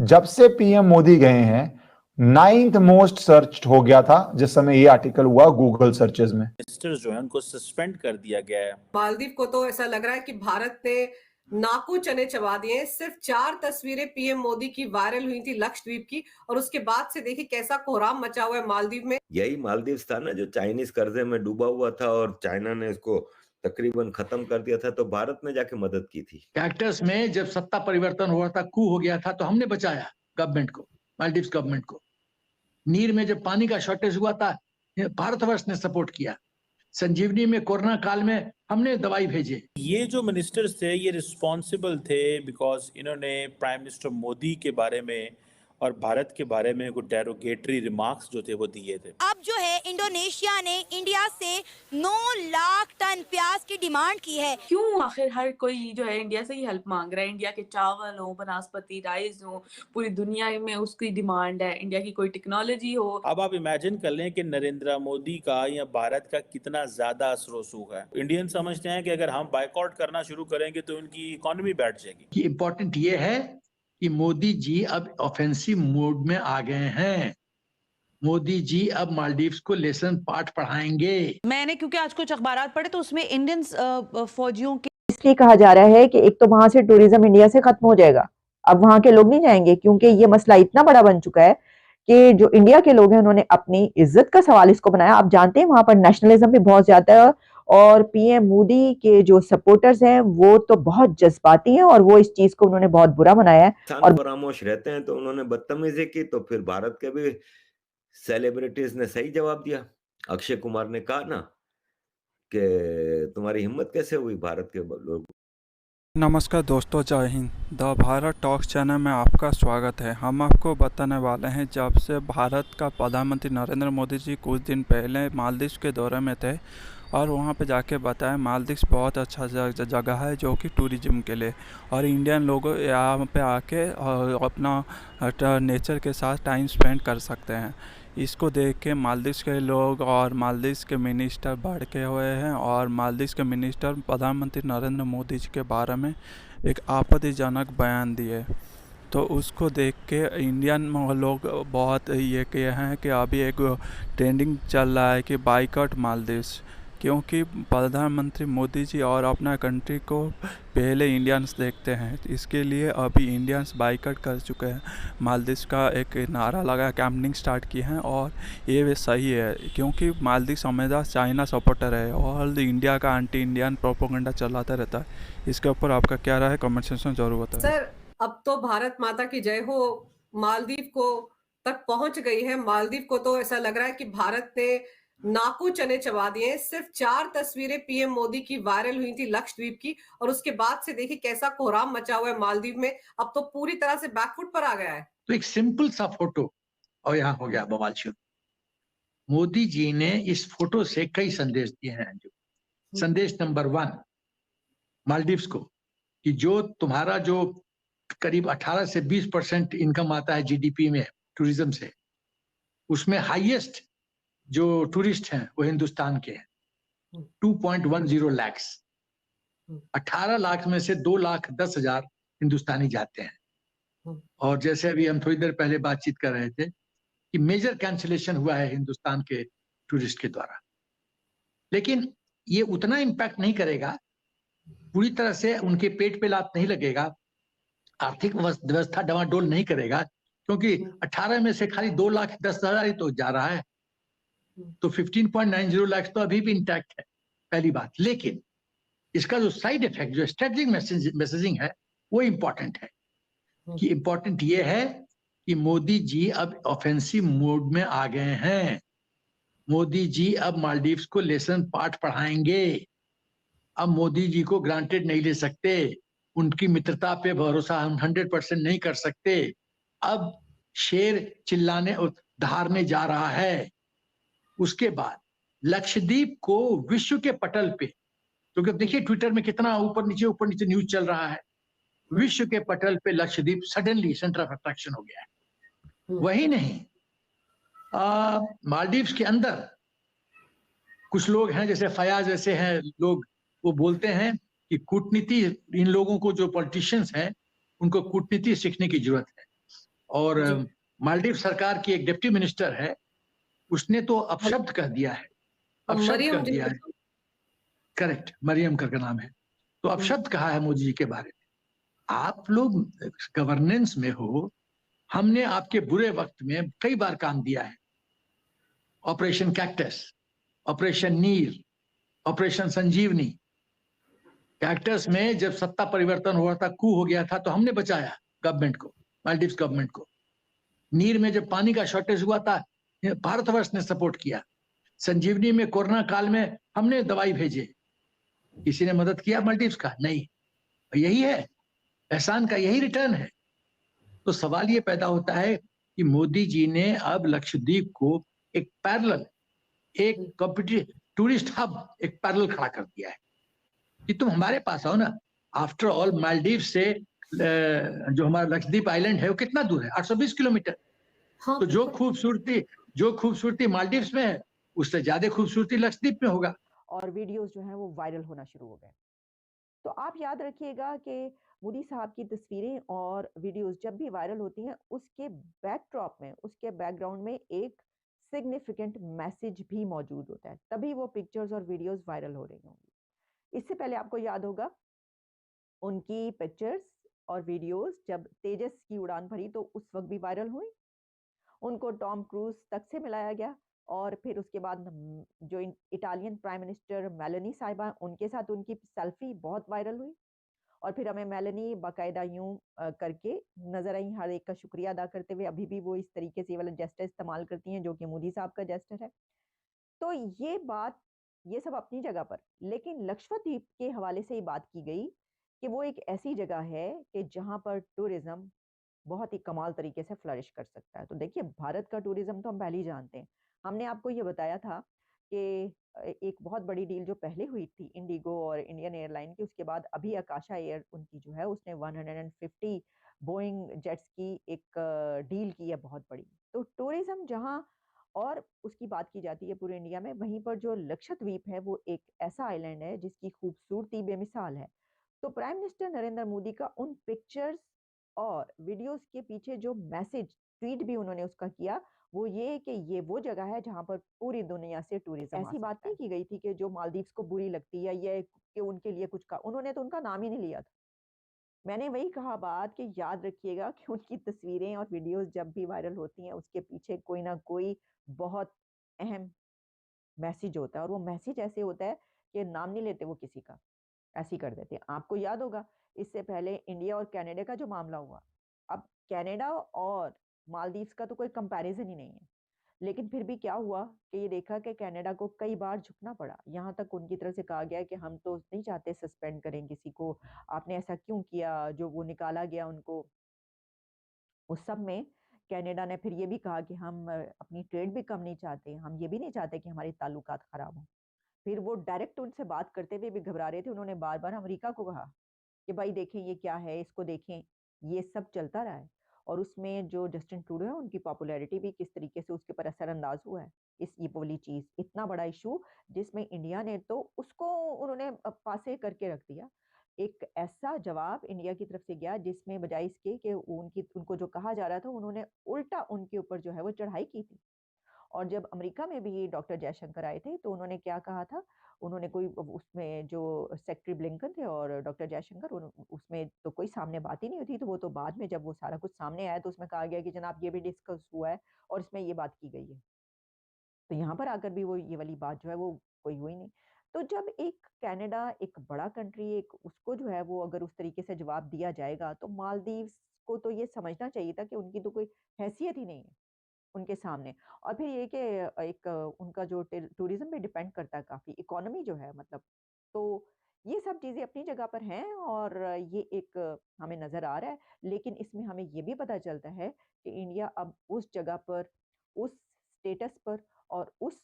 जब से पीएम मोदी गए हैं 9th मोस्ट सर्च हो गया था जिस समय ये आर्टिकल हुआ गूगल सर्चेज में। मिनिस्टर्स जो है उनको सस्पेंड कर दिया गया है। मालदीव को तो ऐसा लग रहा है कि भारत ने नाकू चने चबा दिए। सिर्फ 4 तस्वीरें पीएम मोदी की वायरल हुई थी लक्षद्वीप की, और उसके बाद से देखिए कैसा कोहराम मचा हुआ है मालदीव में। यही मालदीव था ना जो चाइनीज कर्जे में डूबा हुआ था और चाइना ने इसको तकरीबन खत्म कर दिया था, तो भारत ने जाके मदद की थी। कैक्टस में जब सत्ता परिवर्तन हुआ था, कू हो गया था, तो हमने बचाया गवर्नमेंट को, मालदीव गवर्नमेंट को। नीर में जब पानी का शॉर्टेज हुआ था, भारतवर्ष ने सपोर्ट किया। संजीवनी में कोरोना काल में हमने दवाई भेजे। ये जो मिनिस्टर्स थे ये रिस्पॉन्सिबल थे बिकॉज इन्होंने प्राइम मिनिस्टर मोदी के बारे में और भारत के बारे में कुछ डेरोगेटरी रिमार्क्स जो थे वो दिए थे। अब जो है इंडोनेशिया ने इंडिया से 9 लाख टन प्याज की डिमांड की है। क्यों आखिर हर कोई जो है इंडिया से ही हेल्प मांग रहा है? इंडिया के चावल हो, बनास्पति राइस हो, पूरी दुनिया में उसकी डिमांड है। इंडिया की कोई टेक्नोलॉजी हो। अब आप इमेजिन कर लें कि नरेंद्र मोदी का या भारत का कितना ज्यादा असर रसूख है। इंडियन समझते हैं कि अगर हम बाइकआउट करना शुरू करेंगे तो उनकी इकोनॉमी बैठ जाएगी। इम्पोर्टेंट ये है कि मोदी जी अब ऑफेंसिव मोड में आ गए हैं। मोदी जी अब मालदीव्स को लेसन पाठ पढ़ाएंगे। मैंने क्योंकि आज कुछ अखबारात पढ़े तो उसमें इंडियन फौजियों के इसलिए कहा जा रहा है कि एक तो वहां से टूरिज्म इंडिया से खत्म हो जाएगा, अब वहां के लोग नहीं जाएंगे, क्योंकि ये मसला इतना बड़ा बन चुका है कि जो इंडिया के लोग हैं उन्होंने अपनी इज्जत का सवाल इसको बनाया। आप जानते हैं वहां पर नेशनलिज्म भी बहुत ज्यादा है, और पीएम मोदी के जो सपोर्टर्स हैं वो तो बहुत जज्बाती हैं और वो इस चीज को उन्होंने बहुत बुरा मनाया है। और फरामोश रहते हैं तो उन्होंने बदतमीजी की, तो फिर भारत के भी सेलिब्रिटीज ने सही जवाब दिया। अक्षय कुमार ने कहा ना कि तुम्हारी हिम्मत कैसे हुई भारत के लोग। नमस्कार दोस्तों, जय Hind. The Bharat talks channel में आपका स्वागत है। हम आपको बताने वाले हैं जब से भारत का प्रधानमंत्री नरेंद्र मोदी जी कुछ दिन पहले मालदीव के दौरे में थे और वहाँ पे जाके बताया मालदीव बहुत अच्छा जगह है जो कि टूरिज्म के लिए, और इंडियन लोग यहाँ पे आके अपना नेचर के साथ टाइम स्पेंड कर सकते हैं। इसको देख के मालदीव के लोग और मालदीव के मिनिस्टर भड़के हुए हैं और मालदीव के मिनिस्टर प्रधानमंत्री नरेंद्र मोदी जी के बारे में एक आपत्तिजनक बयान दिए। तो उसको देख के इंडियन लोग बहुत ये किए हैं कि अभी एक ट्रेंडिंग चल रहा है कि बाइकआउट मालदीव, क्योंकि प्रधानमंत्री मोदी जी और अपना कंट्री को पहले इंडियंस देखते हैं। इसके लिए अभी इंडियंस बाइकआउट कर चुके हैं। मालदीव का एक नारा लगा, कैंपिंग स्टार्ट की है, और ये भी सही है क्योंकि मालदीव हमेशा चाइना सपोर्टर है और इंडिया का एंटी इंडियन प्रोपेगेंडा चलाता रहता है। इसके ऊपर आपका क्या राय है? कमेंट सेक्शन में जरूर बताएं। सर, अब तो भारत माता की जय हो मालदीव को तक पहुंच गई है। मालदीव को तो ऐसा लग रहा है कि भारत ने नाकू चने चबा दिए। सिर्फ 4 तस्वीरें पीएम मोदी की वायरल हुई थी लक्षद्वीप की, और उसके बाद से देखिए कैसा कोहराम मचा हुआ है मालदीव में। अब तो पूरी तरह से बैकफुट पर आ गया है। तो एक सिंपल सा फोटो और यहाँ हो गया बवाल शुरू। मोदी जी ने इस फोटो से कई संदेश दिए हैं। जो संदेश नंबर 1 मालदीव्स को कि जो तुम्हारा जो करीब 18 से 20% इनकम आता है जीडीपी में टूरिज्म से, उसमें हाईएस्ट जो टूरिस्ट हैं वो हिंदुस्तान के हैं, 2.10 लाख। 18 लाख में से 2,10,000 हिंदुस्तानी जाते हैं। और जैसे अभी हम थोड़ी देर पहले बातचीत कर रहे थे कि मेजर कैंसिलेशन हुआ है हिंदुस्तान के टूरिस्ट के द्वारा, लेकिन ये उतना इम्पैक्ट नहीं करेगा, पूरी तरह से उनके पेट पे लात नहीं लगेगा, आर्थिक व्यवस्था डवाडोल नहीं करेगा, क्योंकि 18 में से खाली 2,10,000 ही तो जा रहा है। तो 15.90 लाख तो अभी भी इंटैक्ट है, पहली बात। लेकिन इसका जो साइड इफेक्ट, जो स्ट्रेटेजिक मैसेजिंग है, वो इम्पोर्टेंट है। कि इम्पोर्टेंट ये है कि मोदी जी अब ऑफेंसिव मोड में आ गए हैं। मोदी जी अब मालदीव्स को लेसन पाठ पढ़ाएंगे। अब मोदी जी को ग्रांटेड नहीं ले सकते, उनकी मित्रता पे भरोसा हम 100% नहीं कर सकते। अब शेर चिल्लाने दहाड़ने जा रहा है। उसके बाद लक्षद्वीप को विश्व के पटल पे, क्योंकि तो देखिए ट्विटर में कितना ऊपर नीचे न्यूज चल रहा है, विश्व के पटल पे Lakshadweep suddenly centre of attraction हो गया है। वही नहीं, मालदीव्स के अंदर कुछ लोग हैं, जैसे फयाज जैसे हैं लोग, वो बोलते हैं कि कूटनीति, इन लोगों को जो पॉलिटिशियंस हैं उनको कूटनीति सीखने की जरूरत है। और जी। मालदीव सरकार की एक डिप्टी मिनिस्टर है, उसने तो अपशब्द कह दिया है, अपशब्द मरियम कह दिया है। जिन्ना। करेक्ट, मरियम करके नाम है। तो अपशब्द कहा है मोदी जी के बारे में। आप लोग गवर्नेंस में हो, हमने आपके बुरे वक्त में कई बार काम दिया है। ऑपरेशन कैक्टस, ऑपरेशन नीर, ऑपरेशन संजीवनी। कैक्टस में जब सत्ता परिवर्तन हुआ था, कू हो गया था, तो हमने बचाया गवर्नमेंट को, मालदीव्स गवर्नमेंट को। नीर में जब पानी का शॉर्टेज हुआ था, भारतवर्ष ने सपोर्ट किया। संजीवनी में कोरोना काल में हमने दवाई भेजे। किसी ने मदद किया मालदीव्स का? नहीं। यही है एहसान का, यही रिटर्न है। तो सवाल ये पैदा होता है कि मोदी जी ने अब लक्षद्वीप को एक पैरेलल, एक कॉम्पिटिटिव टूरिस्ट हब, एक पैरेलल खड़ा कर दिया है कि तुम हमारे पास आओ ना। आफ्टर ऑल मालदीव से जो हमारा लक्षद्वीप आइलैंड है वो कितना दूर है? 820 किलोमीटर। हाँ, तो जो खूबसूरती मालदीव्स में है, उससे ज्यादा खूबसूरती लक्षद्वीप में होगा। और वीडियोस जो हैं वो वायरल होना शुरू हो गए। तो आप याद रखिएगा कि मोदी साहब की तस्वीरें और वीडियोस जब भी वायरल होती हैं, उसके बैकड्रॉप में, उसके बैकग्राउंड में एक सिग्निफिकेंट मैसेज भी मौजूद होता है, तभी वो पिक्चर्स और वीडियोस वायरल हो रही होंगी। इससे पहले आपको याद होगा उनकी पिक्चर्स और वीडियोस जब तेजस की उड़ान भरी तो उस वक्त भी वायरल हुई। उनको टॉम क्रूज तक से मिलाया गया और फिर उसके बाद जो इटालियन प्राइम मिनिस्टर मेलानी साहिबा, उनके साथ उनकी सेल्फी बहुत वायरल हुई। और फिर हमें मेलानी बाकायदा यूं करके नजर आई, हर एक का शुक्रिया अदा करते हुए। अभी भी वो इस तरीके से वाला जेस्टर इस्तेमाल करती हैं जो कि मोदी साहब का जेस्टर है। तो ये बात, ये सब अपनी जगह पर, लेकिन लक्षद्वीप के हवाले से ही बात की गई कि वो एक ऐसी जगह है कि जहां पर टूरिज्म बहुत ही कमाल तरीके से फ्लरिश कर सकता है। तो देखिए, भारत का टूरिज्म तो हम पहले ही जानते हैं। हमने आपको ये बताया था कि एक बहुत बड़ी डील जो पहले हुई थी इंडिगो और इंडियन एयरलाइन की, उसके बाद अभी आकाशा एयर उनकी जो है उसने 150 बोइंग जेट्स की एक डील की है बहुत बड़ी। तो टूरिज्म जहां और उसकी बात की जाती है पूरे इंडिया में, वहीं पर जो लक्षद्वीप है वो एक ऐसा आइलैंड है जिसकी खूबसूरती बेमिसाल है। तो प्राइम मिनिस्टर नरेंद्र मोदी का उन पिक्चर्स और वीडियोस के पीछे जो मैसेज, ट्वीट भी उन्होंने उसका किया, वो ये कि ये वो जगह है जहां पर पूरी दुनिया से टूरिज्म ऐसी बात नहीं की गई थी कि जो मालदीव्स को बुरी लगती है या कि उनके लिए कुछ का, उन्होंने तो उनका नाम ही नहीं लिया था। मैंने वही कहा बात कि याद रखिएगा कि उनकी तस्वीरें और वीडियोस जब भी वायरल होती हैं, उसके पीछे कोई ना कोई बहुत अहम मैसेज होता है, और वो मैसेज ऐसे होता है कि नाम नहीं लेते वो किसी का, ऐसे ही कर देते हैं। आपको याद होगा इससे पहले इंडिया और कनाडा का जो मामला हुआ, अब कनाडा और मालदीव्स का तो कोई कंपैरिजन ही नहीं है, लेकिन फिर भी क्या हुआ कि ये देखा कि कनाडा को कई बार झुकना पड़ा। यहाँ तक उनकी तरफ से कहा गया कि हम तो नहीं चाहते सस्पेंड करें किसी को, आपने ऐसा क्यों किया, जो वो निकाला गया उनको। उस सब में कनाडा ने फिर ये भी कहा कि हम अपनी ट्रेड भी कम नहीं चाहते, हम ये भी नहीं चाहते कि हमारे ताल्लुकात खराब हों। फिर वो डायरेक्ट उनसे बात करते हुए भी घबरा रहे थे। उन्होंने बार बार अमेरिका को कहा कि भाई देखें ये क्या है, इसको देखें। ये सब चलता रहा है, और उसमें जो जस्टिन ट्रूडो है उनकी पॉपुलैरिटी भी किस तरीके से उसके ऊपर असरअंदाज हुआ है। ये वाली चीज, इतना बड़ा इशू जिसमें इंडिया ने तो उसको उन्होंने पासे करके रख दिया। एक ऐसा जवाब इंडिया की तरफ से गया जिसमें बजाय इसके कि उनको जो कहा जा रहा था, उन्होंने उल्टा उनके ऊपर जो है वो चढ़ाई की थी। और जब अमेरिका में भी डॉक्टर जयशंकर आए थे तो उन्होंने क्या कहा था, उन्होंने कोई उसमें जो सेक्रेटरी ब्लिंकन थे और डॉक्टर जयशंकर, उसमें तो कोई सामने बात ही नहीं हुई थी। तो वो तो बाद में जब वो सारा कुछ सामने आया तो उसमें कहा गया कि जनाब ये भी डिस्कस हुआ है और इसमें ये बात की गई है। तो यहाँ पर आकर भी वो ये वाली बात जो है वो कोई हुई नहीं। तो जब एक कनाडा, एक बड़ा कंट्री, एक उसको जो है वो अगर उस तरीके से जवाब दिया जाएगा, तो मालदीव्स को तो ये समझना चाहिए था कि उनकी तो कोई हैसियत ही नहीं है उनके सामने। और फिर ये कि एक उनका जो टूरिज्म पे डिपेंड करता है काफ़ी, इकोनॉमी जो है मतलब। तो ये सब चीज़ें अपनी जगह पर हैं और ये एक हमें नज़र आ रहा है, लेकिन इसमें हमें ये भी पता चलता है कि इंडिया अब उस जगह पर, उस स्टेटस पर और उस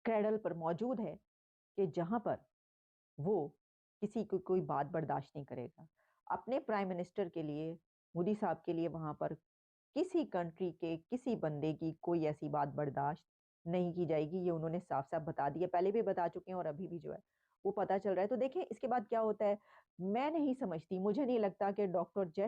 क्रेडल पर मौजूद है कि जहाँ पर वो किसी को कोई बात बर्दाश्त नहीं करेगा। अपने प्राइम मिनिस्टर के लिए, मोदी साहब के लिए वहाँ पर किसी कंट्री के किसी बंदे की कोई ऐसी बात बर्दाश्त नहीं की जाएगी। ये उन्होंने साफ-साफ बता दिया, पहले भी बता चुके हैं और अभी भी जो है वो पता चल रहा है। तो देखिए इसके बाद क्या होता है, मैं नहीं समझती, मुझे नहीं लगता कि डॉक्टर जय